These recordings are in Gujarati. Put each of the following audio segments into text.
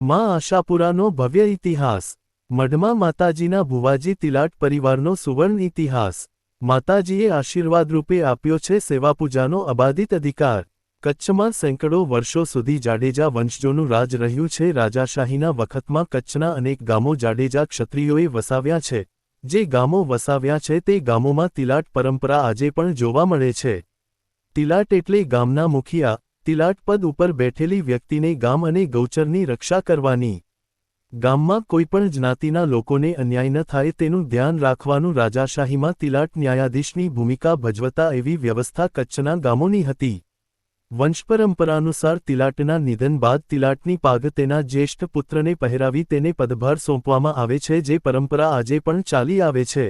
માં આશાપુરાનો ભવ્ય ઇતિહાસ। મઢમાં માતાજીના ભુવાજી તિલાટ પરિવારનો સુવર્ણ ઇતિહાસ। માતાજીએ આશીર્વાદરૂપે આપ્યો છે સેવાપૂજાનો અબાધિત અધિકાર। કચ્છમાં સેંકડો વર્ષો સુધી જાડેજા વંશજોનું રાજ રહ્યું છે। રાજાશાહીના વખતમાં કચ્છના અનેક ગામો જાડેજા ક્ષત્રિયોએ વસાવ્યા છે। જે ગામો વસાવ્યા છે તે ગામોમાં તિલાટ પરંપરા આજે પણ જોવા મળે છે। તિલાટ એટલે ગામના મુખિયા, તિલાટ પદ ઉપર બેઠેલી વ્યક્તિને ગામ અને ગૌચરની રક્ષા કરવાની। ગામમાં કોઈપણ જ્ઞાતિના લોકોને અન્યાય ન થાય તેનું ધ્યાન રાખવાનું રાજાશાહીમાં તિલાટ ન્યાયાધીશની ભૂમિકા ભજવતા એવી વ્યવસ્થા કચ્છના ગામોની હતી। વંશપરંપરાનુસાર તિલાટના નિધન બાદ તિલાટની પાગ તેના જ્યેષ્ઠ પુત્રને પહેરાવી તેને પદભાર સોંપવામાં આવે છે, જે પરંપરા આજે પણ ચાલી આવે છે।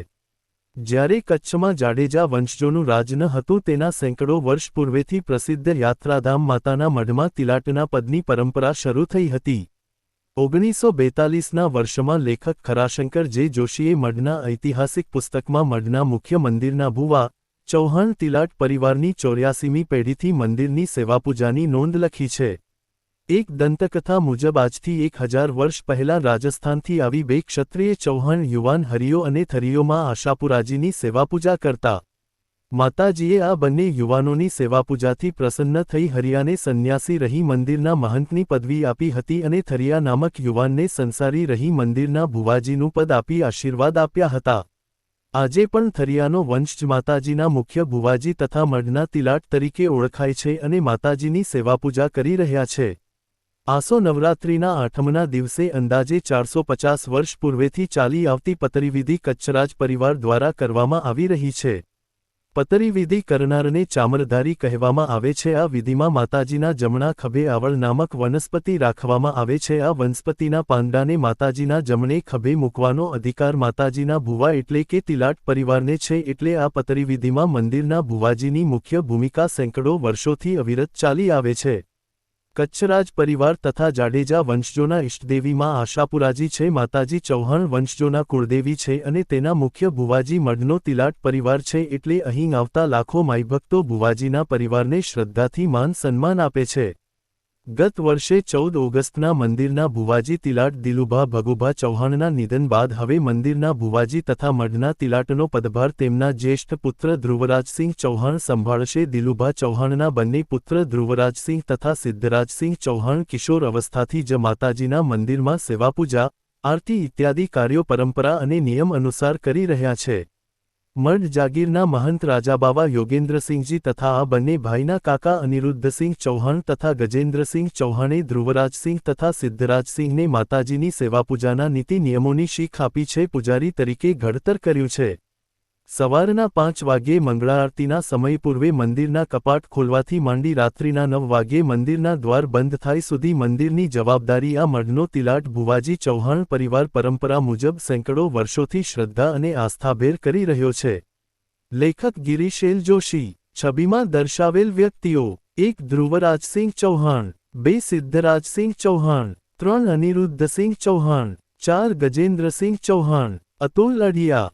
જ્યારે કચ્છમાં જાડેજા વંશજોનું રાજ ન હતું તેના સેંકડો વર્ષ પૂર્વેથી પ્રસિદ્ધ યાત્રાધામ માતાના મઢમાં તિલાટના પદની પરંપરા શરૂ થઈ હતી। 1942ના વર્ષમાં લેખક ખરાશંકર જે જોશીએ મઢના ઐતિહાસિક પુસ્તકમાં મઢના મુખ્ય મંદિરના ભુવા ચૌહાણ તિલાટ પરિવારની 84મી પેઢીથી મંદિરની સેવાપૂજાની નોંધ લખી છે। એક દંતકથા મુજબ આજથી 1000 વર્ષ પહેલાં રાજસ્થાનથી આવી બે ક્ષત્રિય ચૌહાણ યુવાન હરિયો અને થરિયોમાં આશાપુરાજીની સેવાપૂજા કરતા। માતાજીએ આ બંને યુવાનોની સેવાપૂજાથી પ્રસન્ન થઈ હરિયાને સંન્યાસી રહી મંદિરના મહંતની પદવી આપી હતી અને થરિયા નામક યુવાનને સંસારી રહી મંદિરના ભુવાજીનું પદ આપી આશીર્વાદ આપ્યા હતા। આજે પણ થરિયાનો વંશ માતાજીના મુખ્ય ભુવાજી તથા મઢના તિલાટ તરીકે ઓળખાય છે અને માતાજીની સેવાપૂજા કરી રહ્યા છે। આસો નવરાત્રિના આઠમના દિવસે અંદાજે 450 વર્ષ પૂર્વેથી ચાલી આવતી પતરીવિધિ કચ્છરાજ પરિવાર દ્વારા કરવામાં આવી રહી છે। પતરીવિધિ કરનારને ચામરધારી કહેવામાં આવે છે। આ વિધિમાં માતાજીના જમણા ખભે આવળ નામક વનસ્પતિ રાખવામાં આવે છે। આ વનસ્પતિના પાંદડાને માતાજીના જમણે ખભે મૂકવાનો અધિકાર માતાજીના ભુવા એટલે કે તિલાટ પરિવારને છે, એટલે આ પતરીવિધિમાં મંદિરના ભુવાજીની મુખ્ય ભૂમિકા સેંકડો વર્ષોથી અવિરત ચાલી આવે છે। કચ્છરાજ પરિવાર તથા જાડેજા વંશજોના ઇષ્ટદેવીમાં આશાપુરાજી છે। માતાજી ચૌહાણ વંશજોના કુળદેવી છે અને તેના મુખ્ય ભુવાજી મઢનો તિલાટ પરિવાર છે, એટલે અહીં આવતા લાખો માઈભક્તો ભુવાજીના પરિવારને શ્રદ્ધાથી માન સન્માન આપે છે। ગત વર્ષે 14 ઓગસ્ટના મંદિરના ભુવાજી તિલાટ દિલુભા ભગુભા ચૌહાણના નિધન બાદ હવે મંદિરના ભુવાજી તથા મઢના તિલાટનો પદભાર તેમના જ્યેષ્ઠ પુત્ર ધ્રુવરાજસિંહ ચૌહાણ સંભાળશે। દિલુભા ચૌહાણના બંને પુત્ર ધ્રુવરાજસિંહ તથા સિદ્ધરાજસિંહ ચૌહાણ કિશોર અવસ્થાથી જ માતાજીના મંદિરમાં સેવાપૂજા, આરતી ઇત્યાદિ કાર્યો પરંપરા અને નિયમ અનુસાર કરી રહ્યા છે। મઢ જાગીરના મહંત રાજાબાવા યોગેન્દ્રસિંહજી તથા આ બંને ભાઈના કાકા અનિરુદ્ધસિંહ ચૌહાણ તથા ગજેન્દ્રસિંહ ચૌહાણે ધ્રુવરાજસિંહ તથા સિદ્ધરાજસિંહને માતાજીની સેવાપૂજાના નીતિ નિયમોની શીખ આપી છે, પૂજારી તરીકે ઘડતર કર્યું છે। સવારના 5 વાગ્યે મંગળાઆરતીના સમય પૂર્વે મંદિરના કપાટ ખોલવાથી માંડી રાત્રિના 9 વાગ્યે મંદિરના દ્વાર બંધ થાય સુધી મંદિરની જવાબદારી આ મઢનો તિલાટ ભુવાજી ચૌહાણ પરિવાર પરંપરા મુજબ સેંકડો વર્ષોથી શ્રદ્ધા અને આસ્થાભેર કરી રહ્યો છે। લેખક ગિરીશ એલ જોશી। છબીમાં દર્શાવેલ વ્યક્તિઓ: 1 ધ્રુવરાજસિંહ ચૌહાણ, 2 સિદ્ધરાજસિંહ ચૌહાણ, 3 અનિરુદ્ધસિંહ ચૌહાણ, 4 ગજેન્દ્રસિંહ ચૌહાણ, અતુલ અઢિયા।